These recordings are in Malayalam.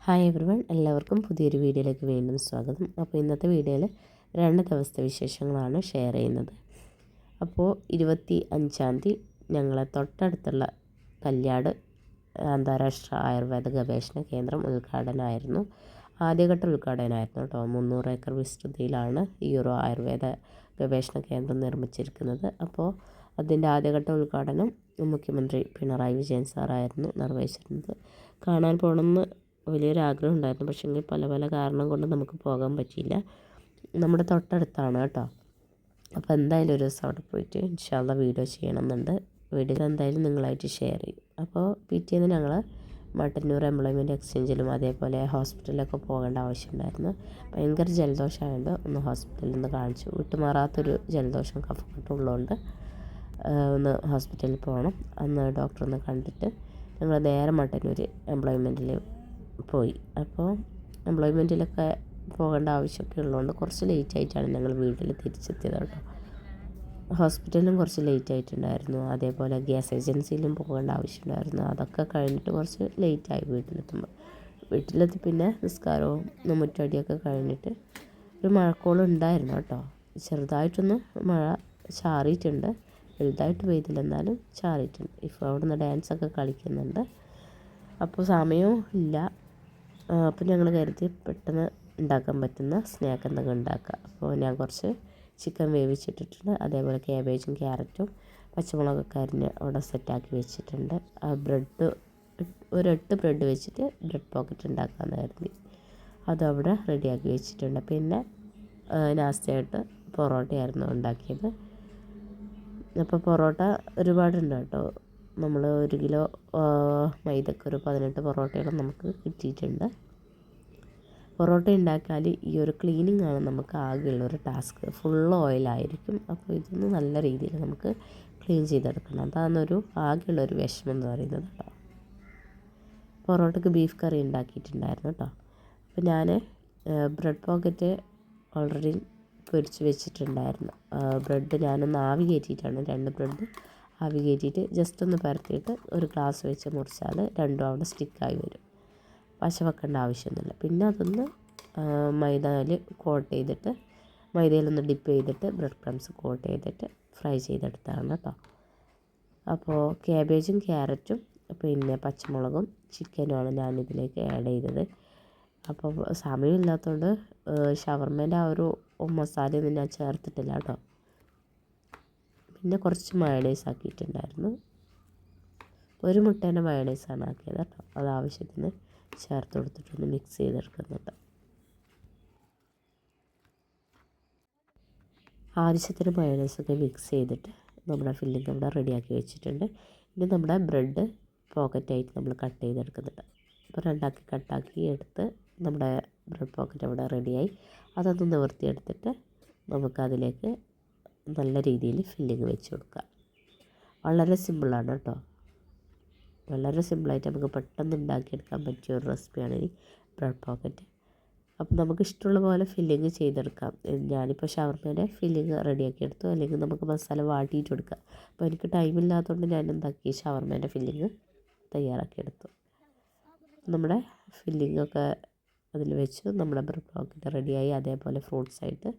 ഹായ് എവരിവൺ, എല്ലാവർക്കും പുതിയൊരു വീഡിയോയിലേക്ക് വീണ്ടും സ്വാഗതം. അപ്പോൾ ഇന്നത്തെ വീഡിയോയിൽ 2 ദിവസത്തെ വിശേഷങ്ങളാണ് ഷെയർ ചെയ്യുന്നത്. അപ്പോൾ 25-ാം തീയതി ഞങ്ങളെ തൊട്ടടുത്തുള്ള കല്യാട് അന്താരാഷ്ട്ര ആയുർവേദ ഗവേഷണ കേന്ദ്രം ഉദ്ഘാടനമായിരുന്നു. ആദ്യഘട്ട ഉദ്ഘാടനമായിരുന്നു കേട്ടോ. 300 ഏക്കർ വിസ്തൃതിയിലാണ് ഈ ഒരു ആയുർവേദ ഗവേഷണ കേന്ദ്രം നിർമ്മിച്ചിരിക്കുന്നത്. അപ്പോൾ അതിൻ്റെ ആദ്യഘട്ട ഉദ്ഘാടനം മുഖ്യമന്ത്രി പിണറായി വിജയൻ സാറായിരുന്നു നിർവഹിച്ചിരുന്നത്. കാണാൻ പോകണമെന്ന് വലിയൊരാഗ്രഹം ഉണ്ടായിരുന്നു. പക്ഷേ പല കാരണം കൊണ്ട് നമുക്ക് പോകാൻ പറ്റിയില്ല. നമ്മുടെ തൊട്ടടുത്താണ് കേട്ടോ. അപ്പോൾ എന്തായാലും ഒരു ദിവസം അവിടെ പോയിട്ട് ഇൻഷാ അല്ലാഹ് വീഡിയോ ചെയ്യണമെന്നുണ്ട്. വീഡിയോ എന്തായാലും നിങ്ങളായിട്ട് ഷെയർ ചെയ്യും. അപ്പോൾ പിറ്റേന്ന് ഞങ്ങൾ മട്ടന്നൂർ എംപ്ലോയ്മെൻറ്റ് എക്സ്ചേഞ്ചിലും അതേപോലെ ഹോസ്പിറ്റലിലൊക്കെ പോകേണ്ട ആവശ്യമുണ്ടായിരുന്നു. ഭയങ്കര ജലദോഷമായതുകൊണ്ട് ഒന്ന് ഹോസ്പിറ്റലിൽ നിന്ന് കാണിച്ചു. വിട്ടുമാറാത്തൊരു ജലദോഷം കഫക്കെട്ടുള്ളതുകൊണ്ട് ഒന്ന് ഹോസ്പിറ്റലിൽ പോകണം. അന്ന് ഡോക്ടറൊന്ന് കണ്ടിട്ട് ഞങ്ങൾ നേരെ മട്ടന്നൂർ എംപ്ലോയ്മെൻറ്റിൽ പോയി. അപ്പോൾ എംപ്ലോയ്മെൻറ്റിലൊക്കെ പോകേണ്ട ആവശ്യമൊക്കെ ഉള്ളതുകൊണ്ട് കുറച്ച് ലേറ്റായിട്ടാണ് ഞങ്ങൾ വീട്ടിൽ തിരിച്ചെത്തിയത് കേട്ടോ. ഹോസ്പിറ്റലിലും കുറച്ച് ലേറ്റ് ആയിട്ടുണ്ടായിരുന്നു. അതേപോലെ ഗ്യാസ് ഏജൻസിയിലും പോകേണ്ട ആവശ്യമുണ്ടായിരുന്നു. അതൊക്കെ കഴിഞ്ഞിട്ട് കുറച്ച് ലേറ്റായി വീട്ടിലെത്തി പിന്നെ നിസ്കാരവും മുറ്റടിയൊക്കെ കഴിഞ്ഞിട്ട് ഒരു മഴക്കോളം ഉണ്ടായിരുന്നു കേട്ടോ. ചെറുതായിട്ടൊന്ന് മഴ ചാറിയിട്ടുണ്ട്. വലുതായിട്ട് പെയ്തില്ല, എന്നാലും ചാറിയിട്ടുണ്ട്. ഇപ്പോൾ അവിടുന്ന് ഡാൻസൊക്കെ കളിക്കുന്നുണ്ട്. അപ്പോൾ സമയവും ഇല്ല. അപ്പോൾ ഞങ്ങൾ കരുതി പെട്ടെന്ന് ഉണ്ടാക്കാൻ പറ്റുന്ന സ്നാക്ക് എന്തെങ്കിലും ഉണ്ടാക്കുക. അപ്പോൾ ഞാൻ കുറച്ച് ചിക്കൻ വേവിച്ചിട്ടിട്ടുണ്ട്. അതേപോലെ ക്യാബേജും ക്യാരറ്റും പച്ചമുളകൊക്കെ അരിഞ്ഞ് അവിടെ സെറ്റാക്കി വെച്ചിട്ടുണ്ട്. ആ ബ്രെഡ് ഒരു 8 ബ്രെഡ് വെച്ചിട്ട് ബ്രെഡ് പോക്കറ്റ് ഉണ്ടാക്കാമെന്ന് കരുതി അതവിടെ റെഡിയാക്കി വെച്ചിട്ടുണ്ട്. പിന്നെ നാസ്തയായിട്ട് പൊറോട്ടയായിരുന്നു ഉണ്ടാക്കിയത്. അപ്പോൾ പൊറോട്ട ഒരുപാടുണ്ട് കേട്ടോ. നമ്മൾ 1 കിലോ മൈദക്ക് ഒരു 18 പൊറോട്ടയോളം നമുക്ക് കിട്ടിയിട്ടുണ്ട്. പൊറോട്ട ഉണ്ടാക്കിയാൽ ഈ ഒരു ക്ലീനിങ് ആണ് നമുക്ക് ആകെയുള്ളൊരു ടാസ്ക്. ഫുൾ ഓയിലായിരിക്കും. അപ്പോൾ ഇതൊന്ന് നല്ല രീതിയിൽ നമുക്ക് ക്ലീൻ ചെയ്തെടുക്കണം. അതാണൊരു ആകെയുള്ളൊരു വിഷമം എന്ന് പറയുന്നത് കേട്ടോ. പൊറോട്ടയ്ക്ക് ബീഫ് കറി ഉണ്ടാക്കിയിട്ടുണ്ടായിരുന്നു കേട്ടോ. അപ്പോൾ ഞാൻ ബ്രെഡ് പോക്കറ്റ് ഓൾറെഡി പൊരിച്ച് വെച്ചിട്ടുണ്ടായിരുന്നു. ബ്രെഡ് ഞാനൊന്ന് ആവി കയറ്റിയിട്ടാണ് 2 ബ്രെഡ് ആവി കയറ്റിയിട്ട് ജസ്റ്റ് ഒന്ന് പരത്തിയിട്ട് ഒരു ഗ്ലാസ് വെച്ച് മുറിച്ചാൽ രണ്ടും അവിടെ സ്റ്റിക്കായി വരും. പശ വെക്കേണ്ട ആവശ്യമൊന്നുമില്ല. പിന്നെ അതൊന്ന് മൈദയിൽ കോട്ട് ചെയ്തിട്ട് മൈദയിലൊന്ന് ഡിപ്പ് ചെയ്തിട്ട് ബ്രെഡ് ക്രംസ് കോട്ട് ചെയ്തിട്ട് ഫ്രൈ ചെയ്തെടുത്തതാണ് കേട്ടോ. അപ്പോൾ ക്യാബേജും ക്യാരറ്റും പിന്നെ പച്ചമുളകും ചിക്കനുമാണ് ഞാനിതിലേക്ക് ആഡ് ചെയ്തത്. അപ്പോൾ സമയമില്ലാത്തതുകൊണ്ട് ഷവർമേൻ്റെ ആ ഒരു മസാലയൊന്നും ഞാൻ ചേർത്തിട്ടില്ല കേട്ടോ. പിന്നെ കുറച്ച് മയണൈസ് ആക്കിയിട്ടുണ്ടായിരുന്നു. 1 മുട്ടേൻ്റെ മയണൈസാണ് ആക്കിയത് കേട്ടോ. അത് ആവശ്യത്തിന് ചേർത്ത് കൊടുത്തിട്ടൊന്ന് മിക്സ് ചെയ്തെടുക്കുന്നുണ്ട്. ആവശ്യത്തിന് മയണൈസൊക്കെ മിക്സ് ചെയ്തിട്ട് നമ്മുടെ ഫില്ലിങ് അവിടെ റെഡിയാക്കി വെച്ചിട്ടുണ്ട്. ഇനി നമ്മുടെ ബ്രെഡ് പോക്കറ്റായിട്ട് നമ്മൾ കട്ട് ചെയ്തെടുക്കുന്നുണ്ട്. അപ്പോൾ 2 കട്ടാക്കി എടുത്ത് നമ്മുടെ ബ്രെഡ് പോക്കറ്റ് അവിടെ റെഡിയായി. അതൊന്ന് നിവർത്തിയെടുത്തിട്ട് നമുക്കതിലേക്ക് നല്ല രീതിയിൽ ഫില്ലിങ് വെച്ച് കൊടുക്കാം. വളരെ സിമ്പിളാണ് കേട്ടോ. വളരെ സിമ്പിളായിട്ട് നമുക്ക് പെട്ടെന്ന് ഉണ്ടാക്കിയെടുക്കാൻ പറ്റിയ ഒരു റെസിപ്പിയാണ് ഈ ബ്രെഡ് പോക്കറ്റ്. അപ്പോൾ നമുക്ക് ഇഷ്ടമുള്ള പോലെ ഫില്ലിങ് ചെയ്തെടുക്കാം. ഞാനിപ്പോൾ ഷവർമേൻ്റെ ഫില്ലിങ് റെഡിയാക്കി എടുത്തു. അല്ലെങ്കിൽ നമുക്ക് മസാല വാട്ടിയിട്ട് കൊടുക്കാം. അപ്പോൾ എനിക്ക് ടൈമില്ലാത്തതുകൊണ്ട് ഞാൻ എന്താക്കി ഷവർമേൻ്റെ ഫില്ലിങ് തയ്യാറാക്കിയെടുത്തു. നമ്മുടെ ഫില്ലിങ്ങൊക്കെ അതിൽ വെച്ചു. നമ്മുടെ ബ്രെഡ് പോക്കറ്റ് റെഡിയായി. അതേപോലെ ഫ്രൂട്ട്സായിട്ട്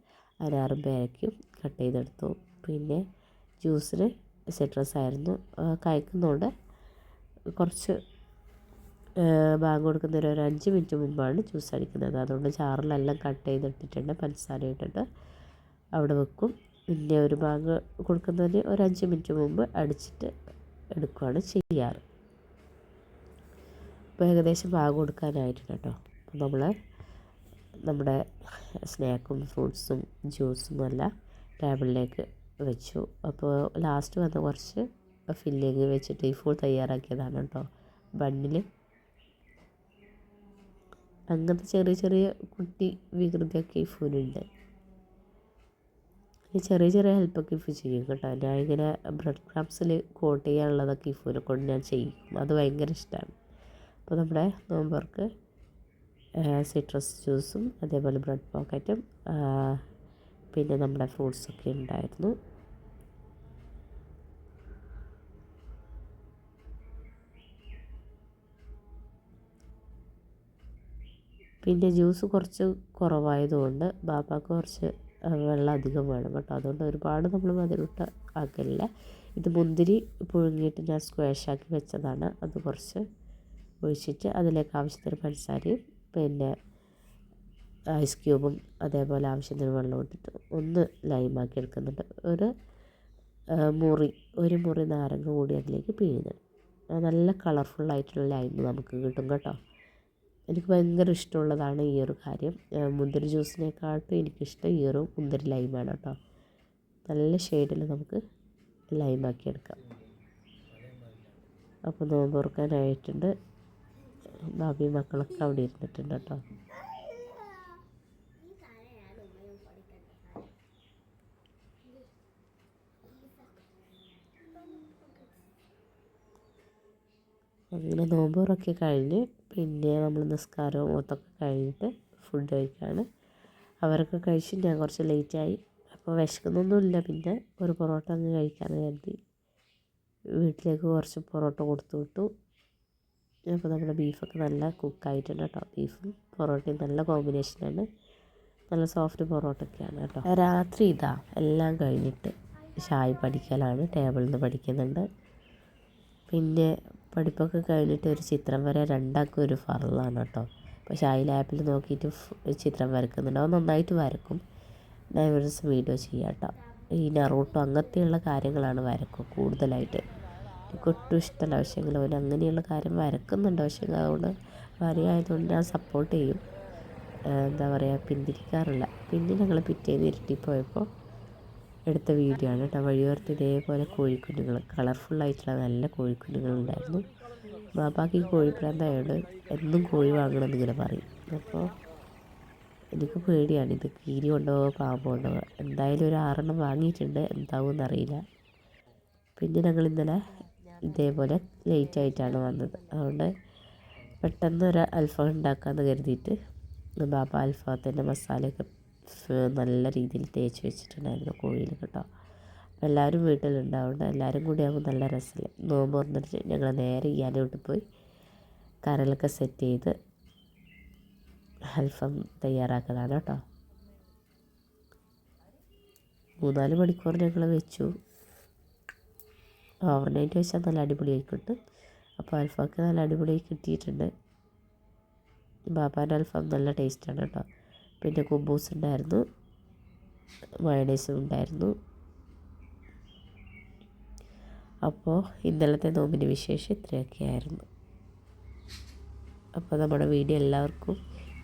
അനാറും പേരയ്ക്കും കട്ട് ചെയ്തെടുത്തു. പിന്നെ ജ്യൂസിന് സിട്രസ് ആയിരുന്നു. കഴിക്കുന്നതുകൊണ്ട് കുറച്ച് ബാങ്ക് കൊടുക്കുന്നതിന് ഒരു 5 മിനിറ്റ് മുമ്പാണ് ജ്യൂസ് അടിക്കുന്നത്. അതുകൊണ്ട് ചാറിലെല്ലാം കട്ട് ചെയ്തിട്ടിട്ടുണ്ട്. പഞ്ചസാര ഇട്ടിട്ട് അവിടെ വെക്കും. പിന്നെ ഒരു ബാങ്ക് കൊടുക്കുന്നതിന് ഒരു 5 മിനിറ്റ് മുമ്പ് അടിച്ചിട്ട് എടുക്കുകയാണ് ചെയ്യാറ്. അപ്പോൾ ഏകദേശം ബാങ്ക് കൊടുക്കാനായിട്ടുണ്ട് കേട്ടോ. അപ്പോൾ നമ്മുടെ സ്നാക്കും ഫ്രൂട്ട്സും ജ്യൂസും എല്ലാം ടേബിളിലേക്ക് വെച്ചു. അപ്പോൾ ലാസ്റ്റ് വന്ന് കുറച്ച് ഫില്ലിങ് വെച്ചിട്ട് ഈ ഫുൾ തയ്യാറാക്കിയതാണ് കേട്ടോ. ബണ്ണിൽ അങ്ങനത്തെ ചെറിയ കുട്ടി വികൃതിയൊക്കെ ഈ ഫുള്ളുണ്ട്. ഈ ചെറിയ ഹെൽപ്പൊക്കെ ഈ ചെയ്യും കേട്ടോ. ഞാൻ ഇങ്ങനെ ബ്രെഡ് ക്രംസിൽ കോട്ട് ചെയ്യാനുള്ളതൊക്കെ ഈ ഫുല്ലെ കൊണ്ട് ഞാൻ ചെയ്യും. അത് ഭയങ്കര ഇഷ്ടമാണ്. അപ്പോൾ നമ്മുടെ നോമ്പർക്ക് സിട്രസ് ജ്യൂസും അതേപോലെ ബ്രെഡ് പോക്കറ്റും പിന്നെ നമ്മുടെ ഫ്രൂട്ട്സൊക്കെ ഉണ്ടായിരുന്നു. പിന്നെ ജ്യൂസ് കുറച്ച് കുറവായതുകൊണ്ട് ബാപ്പാക്ക് കുറച്ച് വെള്ളം അധികം വേണം കേട്ടോ. അതുകൊണ്ട് ഒരുപാട് നമ്മൾ മധുരമിട്ട് ആക്കലില്ല. ഇത് മുന്തിരി പുഴുങ്ങിയിട്ട് ഞാൻ സ്ക്വാഷാക്കി വെച്ചതാണ്. അത് കുറച്ച് ഒഴിച്ചിട്ട് അതിലേക്ക് ആവശ്യത്തിന് പഞ്ചസാരയും പിന്നെ ഐസ് ക്യൂബും അതേപോലെ ആവശ്യത്തിന് വെള്ളം ഇട്ടിട്ട് ഒന്ന് ലൈമാക്കി എടുക്കുന്നുണ്ട്. ഒരു മുറി നാരങ്ങ കൂടി അതിലേക്ക് പിഴിഞ്ഞിടും. നല്ല കളർഫുള്ളായിട്ടുള്ള ലൈം നമുക്ക് കിട്ടും കേട്ടോ. എനിക്ക് ഭയങ്കര ഇഷ്ടമുള്ളതാണ് ഈ ഒരു കാര്യം. മുന്തിരി ജ്യൂസിനെക്കാട്ടും എനിക്കിഷ്ടം ഈ ഒരു മുന്തിരി ലൈമാണ് കേട്ടോ. നല്ല ഷെയ്ഡിൽ നമുക്ക് ലൈമാക്കി എടുക്കാം. അപ്പോൾ നോമ്പ് തുറക്കാനായിട്ടുണ്ട്. ബാബി മക്കളൊക്കെ അവിടെ ഇരുന്നിട്ടുണ്ട് കേട്ടോ. അങ്ങനെ നോമ്പ് തുറക്കി കഴിഞ്ഞ് പിന്നെ നമ്മൾ നിസ്കാരവും ഓത്തൊക്കെ കഴിഞ്ഞിട്ട് ഫുഡ് കഴിക്കുകയാണ്. അവരൊക്കെ കഴിച്ച് ഞാൻ കുറച്ച് ലേറ്റായി. അപ്പോൾ വിശക്കുന്നൊന്നുമില്ല. പിന്നെ ഒരു പൊറോട്ട അങ്ങ് കഴിക്കാമെന്ന് കരുതി വീട്ടിലേക്ക് കുറച്ച് പൊറോട്ട കൊടുത്തു വിട്ടു. അപ്പോൾ നമ്മുടെ ബീഫൊക്കെ നല്ല കുക്കായിട്ടുണ്ട് കേട്ടോ. ബീഫും പൊറോട്ടയും നല്ല കോമ്പിനേഷനാണ്. നല്ല സോഫ്റ്റ് പൊറോട്ടയൊക്കെയാണ് കേട്ടോ. രാത്രി ഇതാ എല്ലാം കഴിഞ്ഞിട്ട് ഷായ് പഠിക്കലാണ്. ടേബിളിൽ നിന്ന് പഠിക്കുന്നുണ്ട്. പിന്നെ പഠിപ്പൊക്കെ കഴിഞ്ഞിട്ട് ഒരു ചിത്രം വരെ രണ്ടാൾക്കും ഒരു ഫറലാണ് കേട്ടോ. അപ്പോൾ ഷായിൽ ആപ്പിൽ നോക്കിയിട്ട് ചിത്രം വരക്കുന്നുണ്ട്. അവൻ നന്നായിട്ട് വരക്കും. ഞാൻ ഒരു ദിവസം വീഡിയോ ചെയ്യാം കേട്ടോ. ഈ നറൂട്ടോ അങ്ങനത്തെയുള്ള കാര്യങ്ങളാണ് വരക്കും കൂടുതലായിട്ട്. എനിക്ക് ഒട്ടും ഇഷ്ടമല്ല. പക്ഷേ എങ്കിലും അവൻ അങ്ങനെയുള്ള കാര്യം വരക്കുന്നുണ്ട്. പക്ഷേ അതുകൊണ്ട് വരയായതുകൊണ്ട് ഞാൻ സപ്പോർട്ട് ചെയ്യും. എന്താ പറയുക, പിന്തിരിക്കാറില്ല. പിന്നെ ഞങ്ങൾ പിറ്റേന്ന് ഇരുട്ടിപ്പോയപ്പോൾ എടുത്ത വീഡിയോ ആണ് കേട്ടോ. വഴിയോരത്ത് ഇതേപോലെ കോഴിക്കുഞ്ഞുങ്ങൾ, കളർഫുള്ളായിട്ടുള്ള നല്ല കോഴിക്കുഞ്ഞുങ്ങളുണ്ടായിരുന്നു. ബാപ്പാക്ക് ഈ കോഴിപ്രാന്തായോട് എന്നും കോഴി വാങ്ങണമെന്ന് ഇങ്ങനെ പറയും. അപ്പോൾ എനിക്ക് പേടിയാണ്, ഇത് കീരി കൊണ്ടുപോകുക പാമ്പ് കൊണ്ടുപോകുക. എന്തായാലും ഒരു 6 വാങ്ങിയിട്ടുണ്ട്. എന്താവുമെന്ന് അറിയില്ല. പിന്നെ ഞങ്ങൾ ഇന്നലെ ഇതേപോലെ ലേറ്റായിട്ടാണ് വന്നത്. അതുകൊണ്ട് പെട്ടെന്ന് ഒരു അൽഫാം ഉണ്ടാക്കാമെന്ന് കരുതിയിട്ട് ബാപ്പ അൽഫാത്തിൻ്റെ മസാലയൊക്കെ നല്ല രീതിയിൽ തേച്ച് വെച്ചിട്ടുണ്ടായിരുന്നു കോഴിയിൽ കേട്ടോ. അപ്പോൾ എല്ലാവരും വീട്ടിലുണ്ടാവുകൊണ്ട് എല്ലാവരും കൂടി ആകുമ്പോൾ നല്ല രസമല്ലേ. നോമ്പ് തുറന്നിട്ട് ഞങ്ങൾ നേരെ ഇയാനോട്ട് പോയി കരലൊക്കെ സെറ്റ് ചെയ്ത് അൽഫാം തയ്യാറാക്കലാണ് കേട്ടോ. 3-4 മണിക്കൂർ ഞങ്ങൾ വെച്ചു. ഓവർനൈറ്റ് വെച്ചാൽ നല്ല അടിപൊളിയായി കിട്ടും. അപ്പോൾ അൽഫാമൊക്കെ നല്ല അടിപൊളിയായി കിട്ടിയിട്ടുണ്ട്. ബാപ്പാൻ്റെ അൽഫാം നല്ല ടേസ്റ്റാണ് കേട്ടോ. പിന്നെ കുബൂസ് ഉണ്ടായിരുന്നു, മയണൈസും ഉണ്ടായിരുന്നു. അപ്പോൾ ഇന്നലത്തെ നോമ്പിൻ്റെ വിശേഷം ഇത്രയൊക്കെയായിരുന്നു. അപ്പോൾ നമ്മുടെ വീഡിയോ എല്ലാവർക്കും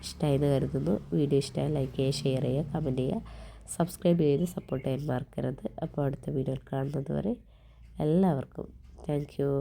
ഇഷ്ടമായെന്ന് കരുതുന്നു. വീഡിയോ ഇഷ്ടമായി ലൈക്ക് ചെയ്യുക, ഷെയർ ചെയ്യുക, കമൻറ്റ് ചെയ്യുക, സബ്സ്ക്രൈബ് ചെയ്ത് സപ്പോർട്ട് ചെയ്യാൻ മറക്കരുത്. അപ്പോൾ അടുത്ത വീഡിയോയിൽ കാണുന്നത് വരെ എല്ലാവർക്കും താങ്ക് യു.